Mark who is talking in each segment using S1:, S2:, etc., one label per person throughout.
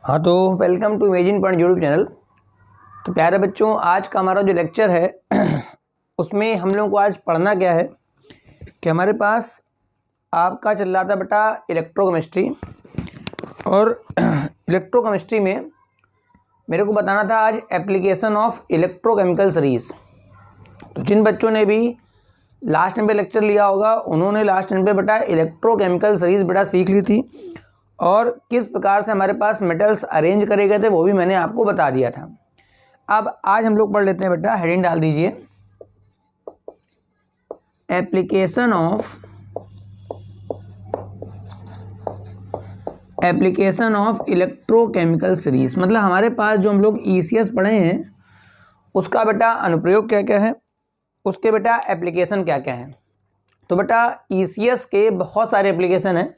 S1: हाँ तो welcome to imagine point YouTube channel. तो प्यारे बच्चों, आज का हमारा जो लेक्चर है उसमें हम लोगों को आज पढ़ना क्या है कि हमारे पास आपका चल रहा था बेटा इलेक्ट्रोकेमिस्ट्री, और इलेक्ट्रोकेमिस्ट्री में मेरे को बताना था आज एप्लीकेशन ऑफ इलेक्ट्रोकेमिकल सीरीज। तो जिन बच्चों ने भी लास्ट टाइम पे लेक्चर लिया होगा उन्होंने लास्ट टाइम पे बेटा इलेक्ट्रोकेमिकल सीरीज बेटा सीख ली थी, और किस प्रकार से हमारे पास मेटल्स अरेंज करे गए थे वो भी मैंने आपको बता दिया था। अब आज हम लोग पढ़ लेते हैं बेटा, हेडिंग डाल दीजिए, एप्लीकेशन ऑफ इलेक्ट्रोकेमिकल सीरीज। मतलब हमारे पास जो हम लोग ईसीएस पढ़े हैं उसका बेटा अनुप्रयोग क्या क्या है, उसके बेटा एप्लीकेशन क्या क्या है। तो बेटा ईसीएस के बहुत सारे एप्लीकेशन हैं,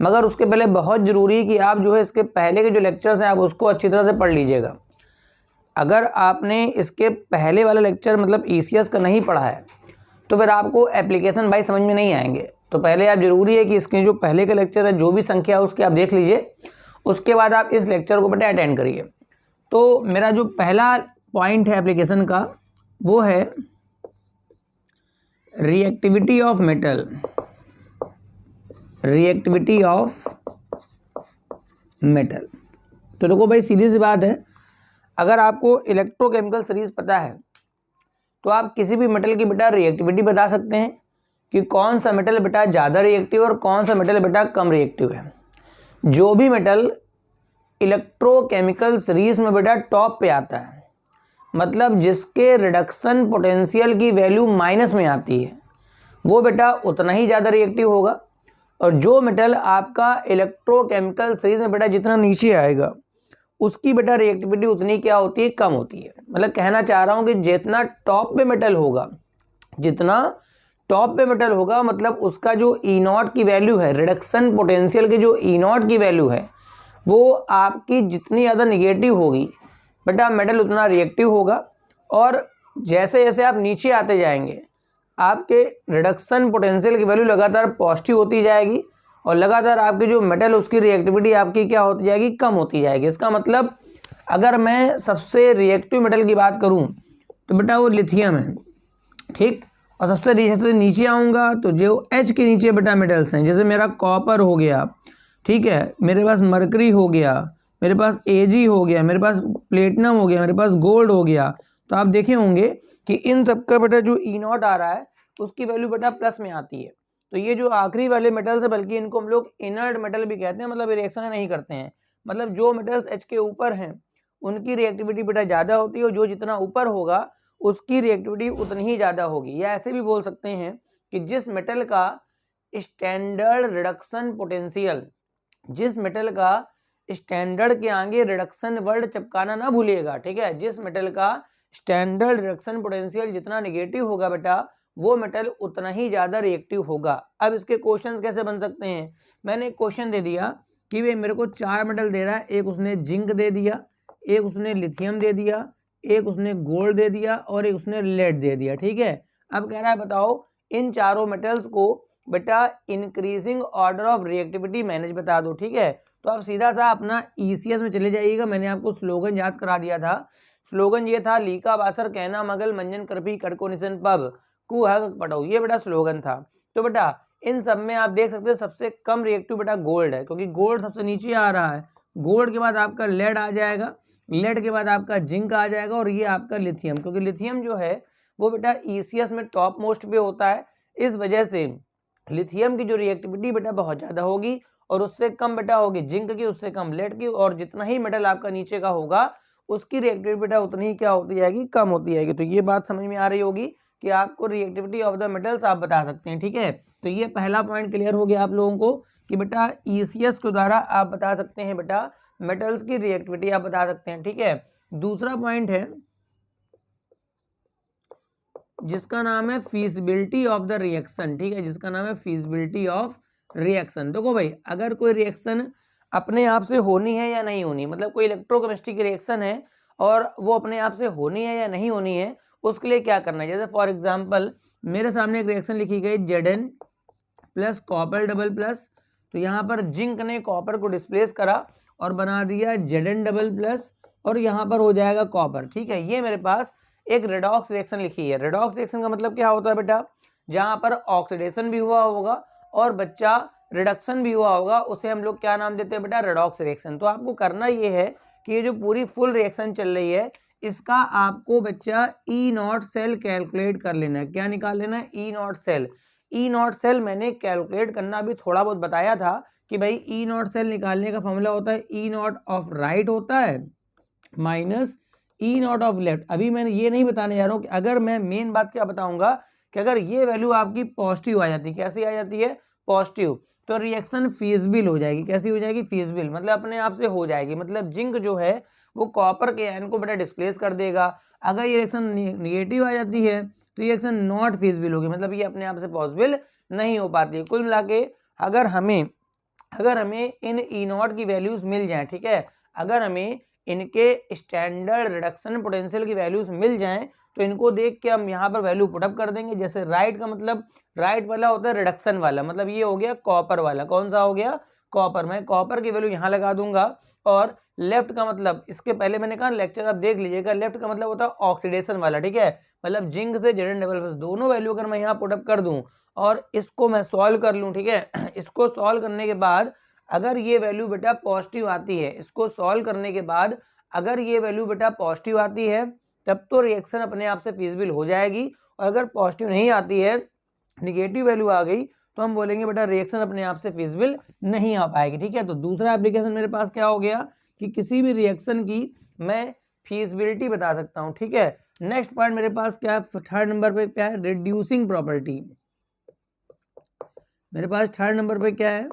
S1: मगर उसके पहले बहुत ज़रूरी है कि आप जो है इसके पहले के जो लेक्चर्स हैं आप उसको अच्छी तरह से पढ़ लीजिएगा। अगर आपने इसके पहले वाला लेक्चर मतलब ईसीएस का नहीं पढ़ा है तो फिर आपको एप्लीकेशन भाई समझ में नहीं आएंगे। तो पहले आप ज़रूरी है कि इसके जो पहले के लेक्चर है जो भी संख्या है उसके आप देख लीजिए, उसके बाद आप इस लेक्चर को बेटा अटेंड करिए। तो मेरा जो पहला पॉइंट है एप्लीकेशन का वो है reactivity of metal, reactivity of metal. तो देखो भाई, सीधी सी बात है, अगर आपको इलेक्ट्रोकेमिकल सीरीज पता है तो आप किसी भी मेटल की बेटा रिएक्टिविटी बता सकते हैं कि कौन सा मेटल बेटा ज़्यादा रिएक्टिव और कौन सा मेटल बेटा कम रिएक्टिव है। जो भी मेटल इलेक्ट्रोकेमिकल सीरीज में बेटा टॉप पे आता है, मतलब जिसके रिडक्शन पोटेंशियल की वैल्यू माइनस में आती है, वो बेटा उतना ही ज़्यादा रिएक्टिव होगा। और जो मेटल आपका इलेक्ट्रोकेमिकल सीरीज में बेटा जितना नीचे आएगा उसकी बेटा रिएक्टिविटी उतनी क्या होती है, कम होती है। मतलब कहना चाह रहा हूँ कि जितना टॉप पे मेटल होगा, जितना टॉप पे मेटल होगा मतलब उसका जो ई नॉट की वैल्यू है, रिडक्शन पोटेंशियल की जो ई नॉट की वैल्यू है, वो आपकी जितनी ज़्यादा निगेटिव होगी बेटा मेटल उतना रिएक्टिव होगा। और जैसे जैसे आप नीचे आते जाएंगे आपके रिडक्शन पोटेंशियल की वैल्यू लगातार पॉजिटिव होती जाएगी, और लगातार आपकी जो मेटल उसकी रिएक्टिविटी आपकी क्या होती जाएगी, कम होती जाएगी। इसका मतलब अगर मैं सबसे रिएक्टिव मेटल की बात करूं तो बेटा वो लिथियम है, ठीक। और सबसे नीचे आऊँगा तो जो एच के नीचे बेटा मेटल्स हैं, जैसे मेरा कॉपर हो गया, ठीक है, मेरे पास मरकरी हो गया, मेरे पास एजी हो गया, मेरे पास प्लेटिनम हो गया, मेरे पास गोल्ड हो गया। तो आप देखे होंगे कि इन सब का बेटा जो ई नॉट आ रहा है उसकी वैल्यू बेटा प्लस में आती है। तो ये जो आखिरी वाले मेटल्स है, बल्कि इनको हम लोग इनर्ट मेटल भी कहते हैं, मतलब रिएक्शन नहीं करते हैं। मतलब जो मेटल्स एच के ऊपर हैं उनकी रिएक्टिविटी बेटा ज़्यादा होती है, और जो जितना ऊपर होगा उसकी रिएक्टिविटी उतनी ही ज़्यादा होगी। या ऐसे भी बोल सकते हैं कि जिस मेटल का स्टैंडर्ड रिडक्शन पोटेंशियल, जिस मेटल का स्टैंडर्ड के आगे रिडक्शन वर्ड चिपकाना ना भूलिएगा, ठीक है। जिस मेटल का स्टैंडर्ड रिडक्शन पोटेंशियल जितना नेगेटिव होगा बेटा वो मेटल उतना ही ज़्यादा रिएक्टिव होगा। अब इसके क्वेश्चंस कैसे बन सकते हैं, मैंने एक क्वेश्चन दे दिया कि वे मेरे को 4 मेटल दे रहा है, एक उसने जिंक दे दिया, एक उसने लिथियम दे दिया, एक उसने गोल्ड दे दिया, और एक उसने लेड दे दिया, ठीक है। अब कह रहा है बताओ इन चारों मेटल्स को बेटा increasing order of reactivity manage बता दो, ठीक है। तो आप सीधा सा अपना ईसीएस में चले जाइएगा। मैंने आपको स्लोगन याद करा दिया था। स्लोगन ये था, लीका बासर कहना मगल मंजन करपी कड़को निशन पब कु हक पटाओ, ये बेटा स्लोगन था। तो बेटा इन सब में आप देख सकते हैं सबसे कम रिएक्टिव बेटा गोल्ड है, क्योंकि गोल्ड सबसे नीचे आ रहा है। गोल्ड के बाद आपका लेड आ जाएगा, लेड के बाद आपका जिंक आ जाएगा, और ये आपका लिथियम, क्योंकि लिथियम जो है वो बेटा ईसीएस में टॉप मोस्ट पे होता है। इस वजह से लिथियम की जो रिएक्टिविटी बेटा बहुत ज़्यादा होगी, और उससे कम बेटा होगी जिंक की, उससे कम लेड की, और जितना ही मेटल आपका नीचे का होगा उसकी रिएक्टिविटी बेटा उतनी ही क्या होती जाएगी, कम होती जाएगी। तो ये बात समझ में आ रही होगी कि आपको रिएक्टिविटी ऑफ द मेटल्स आप बता सकते हैं, ठीक है। तो ये पहला पॉइंट क्लियर हो गया आप लोगों को कि बेटा ईसीएस के द्वारा आप बता सकते हैं बेटा मेटल्स की रिएक्टिविटी आप बता सकते हैं, ठीक है। दूसरा पॉइंट है जिसका नाम है फीजिबिलिटी ऑफ द रिएक्शन, ठीक है, जिसका नाम है फीजिबिलिटी ऑफ रिएक्शन। देखो भाई, अगर कोई रिएक्शन अपने आप से होनी है या नहीं होनी, मतलब कोई इलेक्ट्रोकेमिस्ट्री की रिएक्शन है और वो अपने आप से होनी है या नहीं होनी है, उसके लिए क्या करना है। जैसे फॉर एग्जांपल मेरे सामने एक रिएक्शन लिखी गई Zn plus copper double plus. तो यहाँ पर जिंक ने कॉपर को डिस्प्लेस करा और बना दिया Zn डबल प्लस और यहाँ पर हो जाएगा कॉपर। ठीक है, ये मेरे पास एक रेडॉक्स रिएक्शन लिखी है। रेडॉक्स रिएक्शन का मतलब क्या होता है बेटा, जहाँ पर ऑक्सीडेशन भी हुआ होगा और बच्चा रिडक्शन भी हुआ होगा, उसे हम लोग क्या नाम देते हैं बेटा, रेडॉक्स रिएक्शन। तो आपको करना ये है कि ये जो पूरी फुल रिएक्शन चल रही है इसका आपको बच्चा ई नॉट सेल कैलकुलेट कर लेना है। क्या निकाल लेना है, E nought cell. E nought cell मैंने कैलकुलेट करना भी थोड़ा बहुत बताया था कि भाई ई नॉट सेल निकालने का फॉर्मूला होता है ई नॉट ऑफ राइट होता है minus E not of left. अभी मैं ये नहीं बताने जा रहा हूँ कि अगर मैं मेन बात क्या बताऊंगा कि अगर ये वैल्यू आपकी पॉजिटिव आ जाती है, कैसी आ जाती है, पॉजिटिव, तो रिएक्शन फीजिबल हो जाएगी। कैसी हो जाएगी, फीजिबल, मतलब अपने आप से हो जाएगी। मतलब जिंक जो है वो कॉपर के आयन को बेटा डिस्प्लेस कर देगा। अगर ये रिएक्शन निगेटिव आ जाती है तो ये रिएक्शन नॉट फीजिबल होगी, मतलब ये अपने आप से पॉसिबल नहीं हो पाती है। कुल मिला के अगर हमें इन ई नॉट की वैल्यूज मिल जाए, ठीक है, अगर हमें इनके स्टैंडर्ड रिडक्शन पोटेंशियल की वैल्यूज मिल जाएं तो इनको देख के हम यहाँ पर वैल्यू पुटअप कर देंगे। जैसे राइट का मतलब, राइट वाला होता है रिडक्शन वाला, मतलब ये हो गया कॉपर वाला। कौन सा हो गया, कॉपर। मैं कॉपर की वैल्यू यहाँ लगा दूंगा। और लेफ्ट का मतलब, इसके पहले मैंने कहा लेक्चर आप देख लीजिएगा, लेफ्ट का मतलब होता है ऑक्सीडेशन वाला। ठीक है, मतलब जिंक से Zn डबल प्लस दोनों वैल्यू अगर मैं यहाँ पुटअप कर दूं और इसको मैं सॉल्व कर लूँ, ठीक है, इसको सॉल्व करने के बाद अगर ये वैल्यू बेटा पॉजिटिव आती है, इसको सॉल्व करने के बाद अगर ये वैल्यू बेटा पॉजिटिव आती है तब तो रिएक्शन अपने आप से फीजिबल हो जाएगी। और अगर पॉजिटिव नहीं आती है, निगेटिव वैल्यू आ गई, तो हम बोलेंगे बेटा रिएक्शन अपने आप से फीजिबल नहीं आ पाएगी। ठीक है, तो दूसरा एप्लीकेशन मेरे पास क्या हो गया कि किसी भी रिएक्शन की मैं फीजिबिलिटी बता सकता हूँ। ठीक है, नेक्स्ट पॉइंट मेरे पास क्या है, थर्ड नंबर पे क्या है, रिड्यूसिंग प्रॉपर्टी। मेरे पास थर्ड नंबर पे क्या है,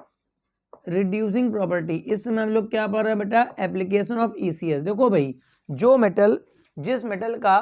S1: रिड्यूसिंग प्रॉपर्टी। इस समय हम लोग क्या पढ़ रहे हैं बेटा, एप्लीकेशन ऑफ ईसीएस। देखो भाई, जो मेटल, जिस मेटल का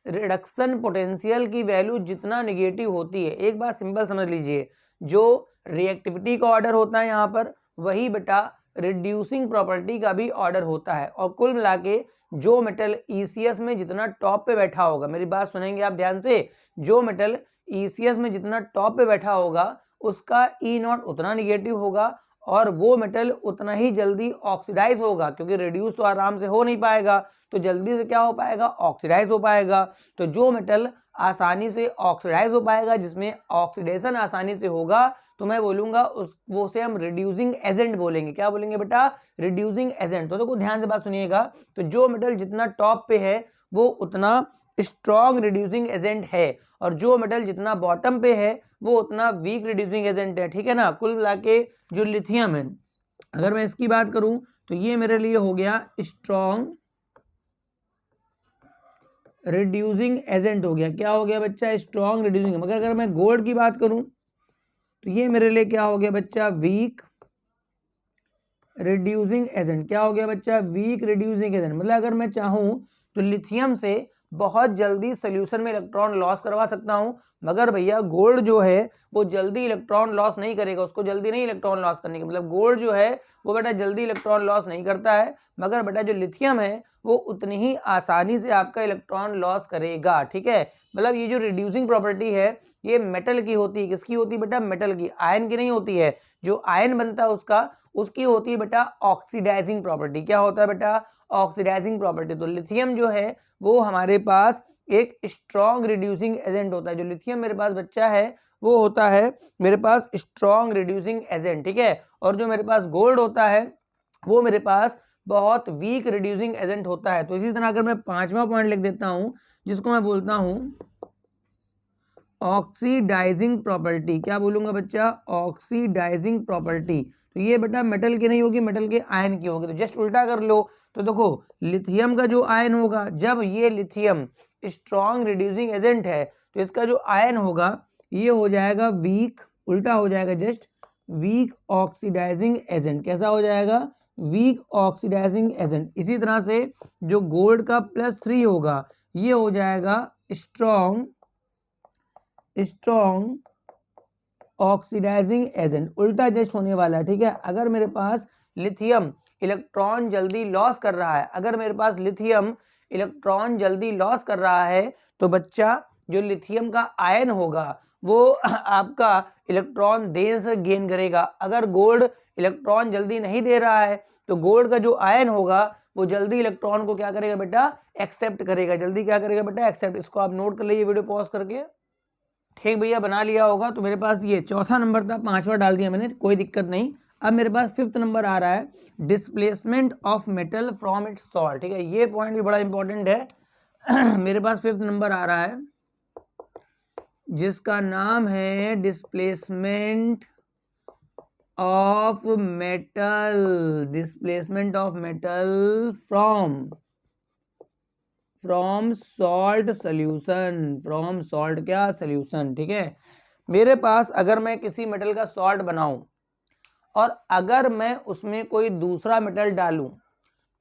S1: रिडक्शन पोटेंशियल की वैल्यू जितना निगेटिव होती है, एक बात सिंपल समझ लीजिए, जो रिएक्टिविटी का ऑर्डर होता है यहाँ पर, वही बेटा रिड्यूसिंग प्रॉपर्टी का भी ऑर्डर होता है। और कुल मिला के जो मेटल ईसीएस में जितना टॉप पे बैठा होगा, मेरी बात सुनेंगे आप ध्यान से, जो मेटल ईसीएस में जितना टॉप पे बैठा होगा उसका ई नॉट उतना निगेटिव होगा और वो मेटल उतना ही जल्दी ऑक्सीडाइज होगा, क्योंकि रिड्यूस तो आराम से हो नहीं पाएगा, तो जल्दी से क्या हो पाएगा, ऑक्सीडाइज हो पाएगा। तो जो मेटल आसानी से ऑक्सीडाइज हो पाएगा, जिसमें ऑक्सीडेशन आसानी से होगा, तो मैं बोलूंगा वो से हम रिड्यूसिंग एजेंट बोलेंगे। क्या बोलेंगे बेटा, रिड्यूसिंग एजेंट। तो देखो ध्यान से बात सुनिएगा, तो जो मेटल जितना टॉप पे है वो उतना स्ट्रॉन्ग रिड्यूसिंग एजेंट है, और जो मेटल जितना बॉटम पे है वो उतना वीक रिड्यूसिंग एजेंट है। ठीक है ना, कुल मिला के जो लिथियम है, अगर मैं इसकी बात करूं तो ये मेरे लिए हो गया स्ट्रॉन्ग रिड्यूसिंग एजेंट हो गया। क्या हो गया बच्चा, स्ट्रॉन्ग रिड्यूसिंग। मगर अगर मैं गोल्ड की बात करूं तो ये मेरे लिए क्या हो गया बच्चा, वीक रिड्यूसिंग एजेंट। क्या हो गया बच्चा, वीक रिड्यूसिंग एजेंट। मतलब अगर मैं चाहूं तो लिथियम से बहुत जल्दी सोल्यूशन में इलेक्ट्रॉन लॉस करवा सकता हूं, मगर भैया गोल्ड जो है वो जल्दी इलेक्ट्रॉन लॉस नहीं करेगा। उसको जल्दी नहीं इलेक्ट्रॉन लॉस करने की, मतलब गोल्ड जो है वो बेटा जल्दी इलेक्ट्रॉन लॉस नहीं करता है, मगर बेटा जो लिथियम है वो उतनी ही आसानी से आपका इलेक्ट्रॉन लॉस करेगा। ठीक है, मतलब ये जो रिड्यूसिंग प्रॉपर्टी है ये मेटल की होती है। किसकी होती है बेटा, मेटल की, आयन की नहीं होती है। जो आयन बनता है उसकी होती है बेटा ऑक्सीडाइजिंग प्रॉपर्टी। क्या होता है बेटा, ऑक्सीडाइजिंग प्रॉपर्टी। तो लिथियम जो है वो हमारे पास एक स्ट्रॉन्ग रिड्यूसिंग एजेंट होता है। जो लिथियम मेरे पास बच्चा है वो होता है मेरे पास स्ट्रॉन्ग रिड्यूसिंग एजेंट। ठीक है, और जो मेरे पास गोल्ड होता है वो मेरे पास बहुत वीक रिड्यूसिंग एजेंट होता है। तो इसी तरह अगर मैं पांचवा पॉइंट लिख देता हूं, जिसको मैं बोलता हूं ऑक्सीडाइजिंग प्रॉपर्टी। क्या बोलूंगा बच्चा, ऑक्सीडाइजिंग प्रॉपर्टी। तो ये बेटा मेटल की नहीं होगी, मेटल के आयन की होगी। तो जस्ट उल्टा कर लो, तो देखो लिथियम का जो आयन होगा, जब ये लिथियम स्ट्रॉन्ग रिड्यूसिंग एजेंट है तो इसका जो आयन होगा ये हो जाएगा वीक, उल्टा हो जाएगा जस्ट, वीक ऑक्सीडाइजिंग एजेंट। कैसा हो जाएगा, वीक ऑक्सीडाइजिंग एजेंट। इसी तरह से जो गोल्ड का +3 होगा ये हो जाएगा स्ट्रॉन्ग ऑक्सीडाइजिंग एजेंट, उल्टा जस्ट होने वाला है। ठीक है, अगर मेरे पास लिथियम इलेक्ट्रॉन जल्दी लॉस कर रहा है, अगर मेरे पास लिथियम इलेक्ट्रॉन जल्दी लॉस कर रहा है तो बच्चा जो लिथियम का आयन होगा वो आपका इलेक्ट्रॉन देर से गेन करेगा। अगर गोल्ड इलेक्ट्रॉन जल्दी नहीं दे रहा है तो गोल्ड का जो आयन होगा वो जल्दी इलेक्ट्रॉन को क्या करेगा बेटा, एक्सेप्ट करेगा, जल्दी क्या करेगा बेटा, एक्सेप्ट। इसको आप नोट कर लीजिए वीडियो पॉज करके। ठीक भैया, बना लिया होगा। तो मेरे पास ये चौथा नंबर था, 5वां डाल दिया मैंने, कोई दिक्कत नहीं। अब मेरे पास 5th नंबर आ रहा है, displacement of metal from its salt. ठीक है, ये पॉइंट भी बड़ा इंपॉर्टेंट है। मेरे पास 5th नंबर आ रहा है जिसका नाम है displacement of metal, displacement of metal from salt solution, from salt क्या, सोल्यूशन। ठीक है, मेरे पास अगर मैं किसी मेटल का सॉल्ट बनाऊं और अगर मैं उसमें कोई दूसरा मेटल डालूं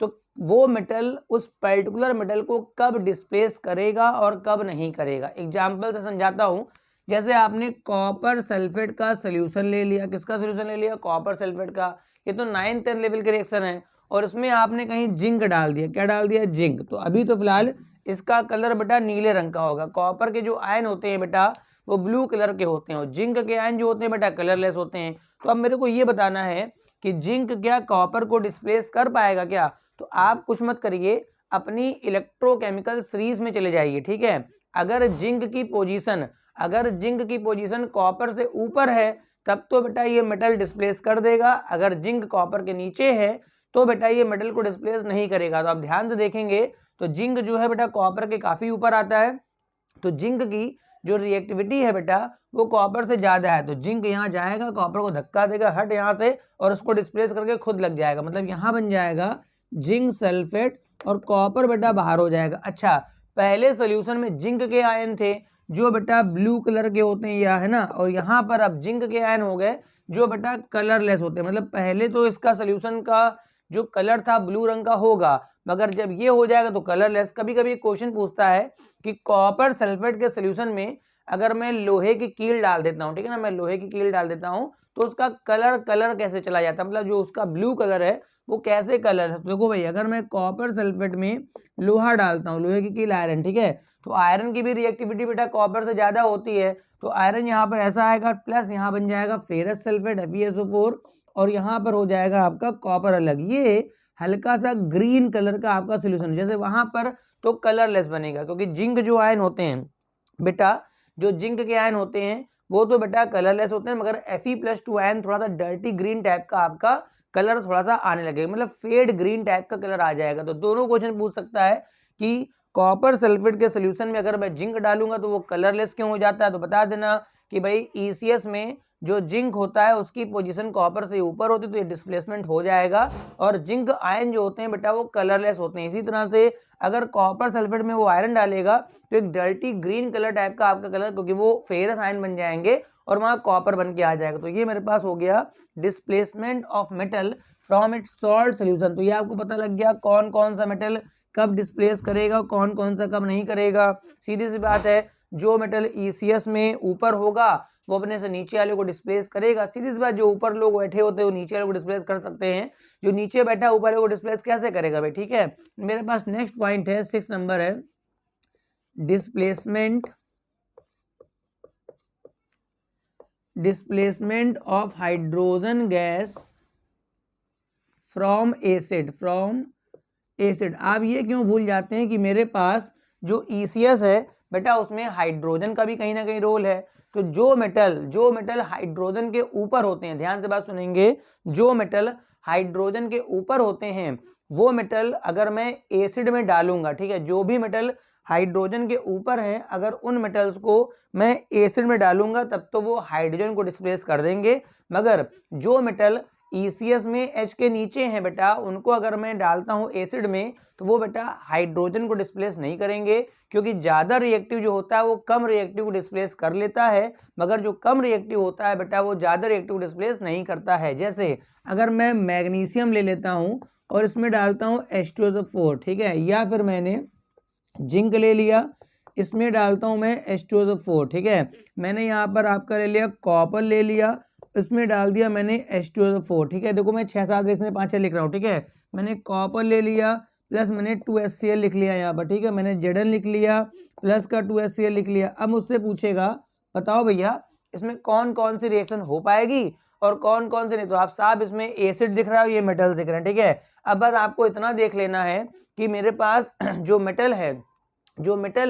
S1: तो वो मेटल उस पर्टिकुलर मेटल को कब डिस्प्लेस करेगा और कब नहीं करेगा। एग्जाम्पल से समझाता हूं, जैसे आपने कॉपर सल्फेट का सोल्यूशन ले लिया, किसका सोल्यूशन ले लिया, कॉपर सल्फेट का। ये तो 9th 10th लेवल के रिएक्शन है, और इसमें आपने कहीं जिंक डाल दिया, क्या डाल दिया, जिंक। तो अभी तो फिलहाल इसका कलर बेटा नीले रंग का होगा। कॉपर के जो आयन होते हैं बेटा वो ब्लू कलर के होते हैं, और जिंक के आयन जो होते हैं बेटा कलरलेस होते हैं। तो अब मेरे को ये बताना है कि जिंक क्या कॉपर को डिस्प्लेस कर पाएगा क्या। तो आप कुछ मत करिए, अपनी इलेक्ट्रोकेमिकल सीरीज में चले जाइए। ठीक है, अगर जिंक की पोजीशन कॉपर से ऊपर है तब तो बेटा ये मेटल डिस्प्लेस कर देगा, अगर जिंक कॉपर के नीचे है तो बेटा ये मेटल को डिस्प्लेस नहीं करेगा। तो आप ध्यान से देखेंगे तो जिंक जो है बेटा कॉपर के काफी ऊपर आता है, तो जिंक की जो रिएक्टिविटी है बेटा वो कॉपर से ज्यादा है। तो जिंक यहाँ जाएगा, कॉपर को धक्का देगा, हट यहाँ से, और उसको डिस्प्लेस करके खुद लग जाएगा। मतलब यहाँ बन जाएगा जिंक सल्फेट और कॉपर बेटा बाहर हो जाएगा। अच्छा, पहले सोल्यूशन में जिंक के आयन थे जो बेटा ब्लू कलर के होते हैं, या है ना, और यहाँ पर अब जिंक के आयन हो गए जो बेटा कलरलेस होते हैं। मतलब पहले तो इसका सोल्यूशन का जो कलर था ब्लू रंग का होगा, मगर जब ये हो जाएगा तो कलरलेस। कभी कभी क्वेश्चन पूछता है कि कॉपर सल्फेट के सोल्यूशन में अगर मैं लोहे की कील डाल देता हूँ, ठीक है ना, मैं लोहे की कील डाल देता हूँ तो उसका कलर कैसे चला जाता है, मतलब जो उसका ब्लू कलर है वो कैसे कलर है। तो देखो भाई, अगर मैं कॉपर सल्फेट में लोहा डालता हूँ, लोहे की कील आयरन, ठीक है, तो आयरन की भी रिएक्टिविटी बेटा कॉपर से ज्यादा होती है। तो आयरन यहाँ पर ऐसा आएगा, प्लस यहाँ बन जाएगा फेरस सल्फेट FeSO4, और यहाँ पर हो जाएगा आपका कॉपर अलग। ये हल्का सा ग्रीन कलर का आपका सोल्यूशन, जैसे वहां पर तो कलरलेस बनेगा, क्योंकि जिंक जो आयन होते हैं बेटा, जो जिंक के आयन होते हैं वो तो बेटा कलरलेस होते हैं, मगर Fe+2 आयन थोड़ा सा डर्टी ग्रीन टाइप का आपका कलर थोड़ा सा आने लगेगा, मतलब फेड ग्रीन टाइप का कलर आ जाएगा। तो दोनों क्वेश्चन पूछ सकता है कि कॉपर सल्फेट के सोल्यूशन में अगर मैं जिंक डालूंगा तो वो कलरलेस क्यों हो जाता है। तो बता देना कि भाई ECS में जो जिंक होता है उसकी पोजीशन कॉपर से ऊपर होती है, तो ये डिस्प्लेसमेंट हो जाएगा, और जिंक आयन जो होते हैं बेटा वो कलरलेस होते हैं। इसी तरह से अगर कॉपर सल्फेट में वो आयरन डालेगा तो एक डर्टी ग्रीन कलर टाइप का आपका कलर, क्योंकि वो फेरस आयन बन जाएंगे और वहां कॉपर बन के आ जाएगा। तो ये मेरे पास हो गया displacement of metal from its salt solution. तो ये आपको पता लग गया कौन कौन सा मेटल कब डिस्प्लेस करेगा, कौन कौन सा कब नहीं करेगा। सीधी सी बात है, जो मेटल ECS में ऊपर होगा वो अपने से नीचे वाले को डिस्प्लेस करेगा। सीधी सी बात, जो ऊपर लोग बैठे होते हैं वो नीचे वाले को डिस्प्लेस कर सकते हैं, जो नीचे बैठा ऊपर वाले को डिस्प्लेस कैसे करेगा भाई। ठीक है, मेरे पास नेक्स्ट पॉइंट है, 6 नंबर है, displacement of hydrogen gas from acid, आप ये क्यों भूल जाते हैं कि मेरे पास जो ECS है बेटा उसमें हाइड्रोजन का भी कहीं ना कहीं रोल है। तो जो मेटल हाइड्रोजन के ऊपर होते हैं, ध्यान से बात सुनेंगे, जो मेटल हाइड्रोजन के ऊपर होते हैं वो मेटल अगर मैं एसिड में डालूंगा, ठीक है, जो भी मेटल हाइड्रोजन के ऊपर हैं अगर उन मेटल्स को मैं एसिड में डालूंगा तब तो वो हाइड्रोजन को डिस्प्लेस कर देंगे, मगर जो मेटल ECS में H के नीचे हैं बेटा उनको अगर मैं डालता हूं एसिड में तो वो बेटा हाइड्रोजन को डिस्प्लेस नहीं करेंगे, क्योंकि ज्यादा रिएक्टिव जो होता है वो कम रिएक्टिव को डिस्प्लेस कर लेता है, मगर जो कम रिएक्टिव होता है बेटा वो ज्यादा रिएक्टिव को डिस्प्लेस नहीं करता है। जैसे अगर मैं मैग्नीशियम ले लेता हूं और इसमें डालता हूं H2SO4, ठीक है, या फिर मैंने जिंक ले लिया, इसमें डालता हूं मैं H2SO4, ठीक है, मैंने यहाँ पर आपका ले लिया कॉपर ले लिया, इसमें डाल दिया मैंने H2SO4, ठीक है, देखो मैं 6-7 इसमें 5 लिख रहा हूँ, ठीक है, मैंने कॉपर ले लिया प्लस मैंने 2HCl लिख लिया यहाँ पर, ठीक है, मैंने Zn लिख लिया प्लस का 2HCl लिख लिया। अब मुझसे पूछेगा बताओ भैया इसमें कौन कौन सी रिएक्शन हो पाएगी और कौन कौन से नहीं। तो आप साफ इसमें एसिड दिख रहा है, ये मेटल दिख रहे हैं, ठीक है। अब बस आपको इतना देख लेना है कि मेरे पास जो मेटल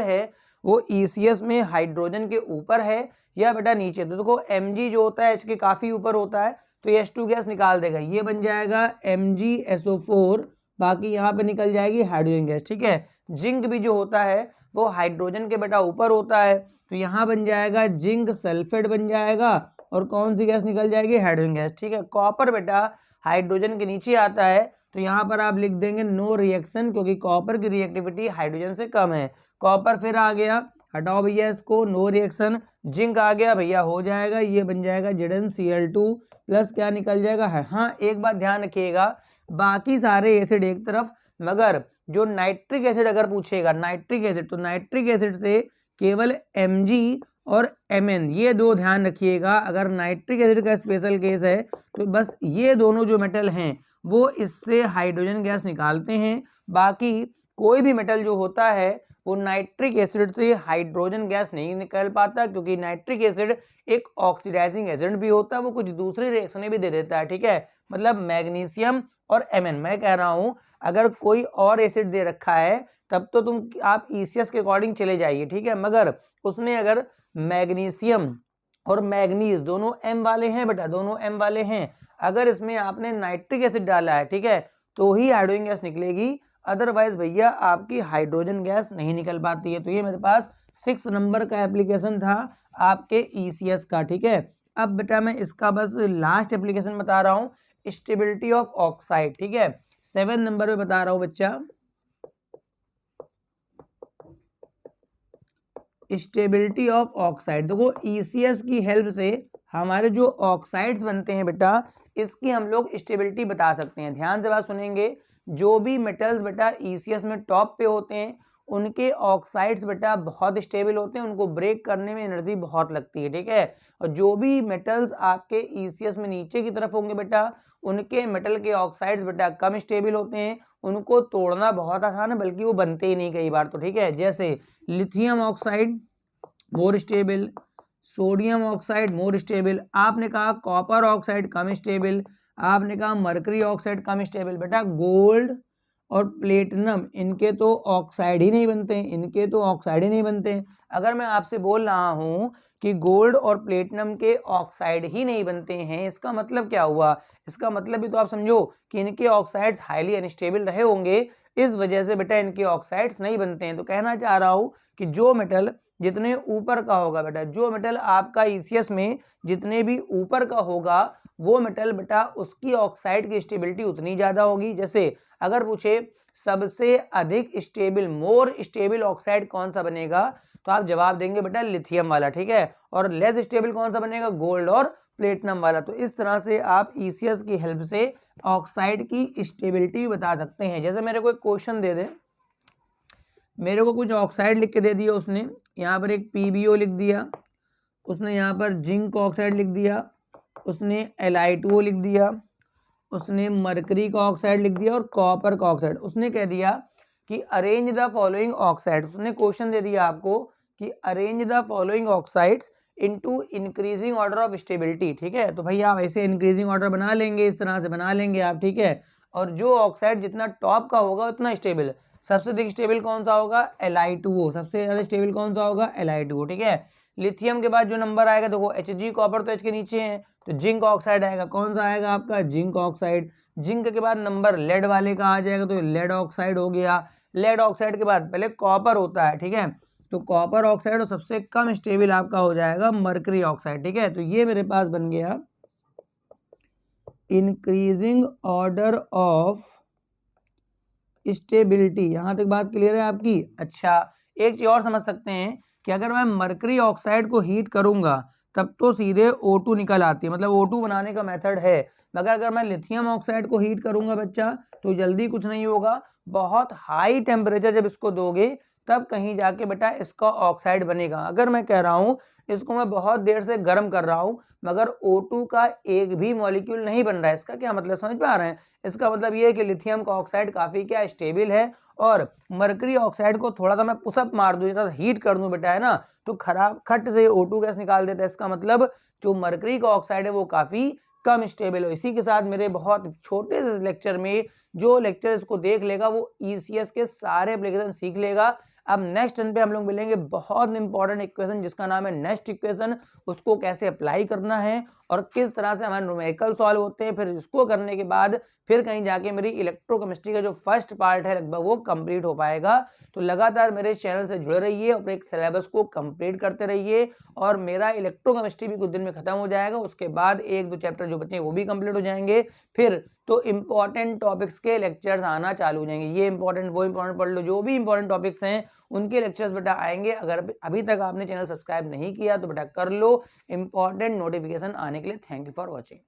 S1: है वो ECS में हाइड्रोजन के ऊपर है या बेटा नीचे। तो देखो Mg जो होता है H के काफी ऊपर होता है, तो ये H2 गैस निकाल देगा, ये बन जाएगा MgSO4, बाकी यहाँ पे निकल जाएगी हाइड्रोजन गैस, ठीक है। जिंक भी जो होता है वो हाइड्रोजन के बेटा ऊपर होता है, तो यहाँ बन जाएगा जिंक सल्फेट बन जाएगा, और कौन सी गैस निकल जाएगी, हाइड्रोजन गैस, ठीक है। कॉपर बेटा हाइड्रोजन के नीचे आता है, तो यहाँ पर आप लिख देंगे नो रिएक्शन, क्योंकि कॉपर की रिएक्टिविटी हाइड्रोजन से कम है। कॉपर फिर आ गया, हटाओ भैया इसको, नो रिएक्शन। जिंक आ गया भैया, हो जाएगा, ये बन जाएगा ZnCl2 प्लस क्या निकल जाएगा है। हाँ एक बात ध्यान रखिएगा, बाकी सारे एसिड एक तरफ, मगर जो नाइट्रिक एसिड अगर पूछेगा नाइट्रिक एसिड, तो नाइट्रिक एसिड से केवल Mg और Mn ये दो ध्यान रखिएगा। अगर नाइट्रिक एसिड का स्पेशल केस है तो बस ये दोनों जो मेटल हैं वो इससे हाइड्रोजन गैस निकालते हैं, बाकी कोई भी मेटल जो होता है वो नाइट्रिक एसिड से हाइड्रोजन गैस नहीं निकाल पाता, क्योंकि नाइट्रिक एसिड एक ऑक्सीडाइजिंग एजेंट भी होता है, वो कुछ दूसरी रिएक्शनें भी दे देता है, ठीक है। मतलब मैग्नीशियम और Mn, मैं कह रहा हूँ अगर कोई और एसिड दे रखा है तब तो आप ECS के अकॉर्डिंग चले जाइए, ठीक है, मगर उसने अगर मैग्नीशियम और मैग्नीज दोनों M वाले हैं बेटा, दोनों M वाले हैं, अगर इसमें आपने नाइट्रिक एसिड डाला है, ठीक है, तो ही हाइड्रोजन गैस निकलेगी, अदरवाइज भैया आपकी हाइड्रोजन गैस नहीं निकल पाती है। तो ये मेरे पास 6 नंबर का एप्लीकेशन था आपके ECS का, ठीक है। अब बेटा मैं इसका बस लास्ट एप्लीकेशन बता रहा हूँ, स्टेबिलिटी ऑफ ऑक्साइड, ठीक है, 7 नंबर पे बता रहा हूँ बच्चा, स्टेबिलिटी ऑफ ऑक्साइड। देखो ECS की हेल्प से हमारे जो ऑक्साइड्स बनते हैं बेटा, इसकी हम लोग स्टेबिलिटी बता सकते हैं। ध्यान से बात सुनेंगे, जो भी मेटल्स बेटा ECS में टॉप पे होते हैं उनके ऑक्साइड्स बेटा बहुत स्टेबल होते हैं, उनको ब्रेक करने में एनर्जी बहुत लगती है, ठीक है। और जो भी मेटल्स आपके ECS में नीचे की तरफ होंगे बेटा, उनके मेटल के ऑक्साइड्स बेटा कम स्टेबल होते हैं, उनको तोड़ना बहुत आसान है, बल्कि वो बनते ही नहीं कई बार, तो ठीक है। जैसे lithium oxide more stable, sodium oxide more stable, आपने कहा कॉपर ऑक्साइड कम स्टेबल, आपने कहा मरकरी ऑक्साइड कम स्टेबल। बेटा गोल्ड और प्लेटिनम इनके तो ऑक्साइड ही नहीं बनते हैं, इनके तो ऑक्साइड ही नहीं बनते हैं। अगर मैं आपसे बोल रहा हूँ कि गोल्ड और प्लेटिनम के ऑक्साइड ही नहीं बनते हैं, इसका मतलब क्या हुआ, इसका मतलब भी तो आप समझो कि इनके ऑक्साइड्स हाईली अनस्टेबल रहे होंगे, इस वजह से बेटा इनके ऑक्साइड्स नहीं बनते हैं। तो कहना चाह रहा हूँ कि जो मेटल जितने ऊपर का होगा बेटा, जो मेटल आपका ECS में जितने भी ऊपर का होगा वो मेटल बेटा उसकी ऑक्साइड की स्टेबिलिटी उतनी ज़्यादा होगी। जैसे अगर पूछे सबसे अधिक स्टेबल मोर स्टेबल ऑक्साइड कौन सा बनेगा, तो आप जवाब देंगे बेटा लिथियम वाला, ठीक है। और लेस स्टेबल कौन सा बनेगा, गोल्ड और प्लेटिनम वाला। तो इस तरह से आप ECS की हेल्प से ऑक्साइड की स्टेबिलिटी भी बता सकते हैं। जैसे मेरे को एक क्वेश्चन दे दे, मेरे को कुछ ऑक्साइड लिख के दे दिया उसने, यहाँ पर एक PbO लिख दिया उसने, यहाँ पर जिंक ऑक्साइड लिख दिया उसने, Li2O लिख दिया उसने, मरकरी का ऑक्साइड लिख दिया और कॉपर का ऑक्साइड। उसने कह दिया कि अरेंज द फॉलोइंग ऑक्साइड, उसने क्वेश्चन दे दिया आपको कि arrange the following oxides into increasing order of stability, ठीक है। तो भाई आप ऐसे इंक्रीजिंग ऑर्डर बना लेंगे, इस तरह से बना लेंगे आप, ठीक है। और जो ऑक्साइड जितना टॉप का होगा उतना स्टेबल, सबसे अधिक स्टेबल कौन सा होगा, Li2O, सबसे ज़्यादा स्टेबल कौन सा होगा, Li2O, ठीक है। लिथियम के बाद जो नंबर आएगा देखो Hg, कॉपर तो H के नीचे है, तो जिंक ऑक्साइड आएगा, कौन सा आएगा आपका, जिंक ऑक्साइड। जिंक के बाद नंबर लेड वाले का आ जाएगा, तो लेड ऑक्साइड हो गया। लेड ऑक्साइड के बाद पहले कॉपर होता है, ठीक है, तो कॉपर ऑक्साइड और सबसे कम स्टेबल आपका हो जाएगा मरकरी ऑक्साइड, ठीक है। तो ये मेरे पास बन गया इंक्रीजिंग ऑर्डर ऑफ स्टेबिलिटी। यहाँ तक बात क्लियर है आपकी। अच्छा एक चीज और समझ सकते हैं कि अगर मैं मरकरी ऑक्साइड को हीट करूंगा तब तो सीधे O2 निकल आती है, मतलब O2 बनाने का मेथड है, मगर अगर मैं लिथियम ऑक्साइड को हीट करूंगा बच्चा तो जल्दी कुछ नहीं होगा, बहुत हाई टेम्परेचर जब इसको दोगे तब कहीं जाके बेटा इसका ऑक्साइड बनेगा। अगर मैं कह रहा हूँ इसको मैं बहुत देर से गर्म कर रहा हूँ मगर O2 का एक भी मॉलिक्यूल नहीं बन रहा है, इसका क्या मतलब समझ में आ रहा है। इसका मतलब ये है कि लिथियम का ऑक्साइड काफ़ी क्या स्टेबल है, और मरकरी ऑक्साइड को थोड़ा सा मैं पुशअप मार दूँ, जैसा हीट कर दूँ बेटा है ना, तो खराब खट से O2 गैस निकाल देता है। इसका मतलब जो मरकरी का ऑक्साइड है वो काफ़ी कम स्टेबल हो। इसी के साथ मेरे बहुत छोटे से लेक्चर में जो लेक्चर इसको देख लेगा वो ईसीएस के सारे एप्लीकेशन सीख लेगा। अब नेक्स्ट टर्न पे हम लोग मिलेंगे बहुत इंपॉर्टेंट इक्वेशन जिसका नाम है नेक्स्ट इक्वेशन, उसको कैसे अप्लाई करना है और किस तरह से हमारे न्यूमेरिकल सॉल्व होते हैं। फिर इसको करने के बाद फिर कहीं जाके मेरी इलेक्ट्रोकेमिस्ट्री का जो फर्स्ट पार्ट है लगभग वो कंप्लीट हो पाएगा। तो लगातार मेरे चैनल से जुड़े रहिए और एक सिलेबस को कंप्लीट करते रहिए। और मेरा इलेक्ट्रोकेमिस्ट्री भी कुछ दिन में खत्म हो जाएगा, उसके बाद 1-2 चैप्टर जो बचे हैं वो भी कंप्लीट हो जाएंगे। फिर तो इंपॉर्टेंट टॉपिक्स के लेक्चर्स आना चालू हो जाएंगे। ये इंपॉर्टेंट वो इंपॉर्टेंट पढ़ लो, जो भी इंपॉर्टेंट टॉपिक्स हैं उनके लेक्चर्स बेटा आएंगे। अगर अभी तक आपने चैनल सब्सक्राइब नहीं किया तो बेटा कर लो इंपॉर्टेंट नोटिफिकेशन आने के लिए। Thank you for watching.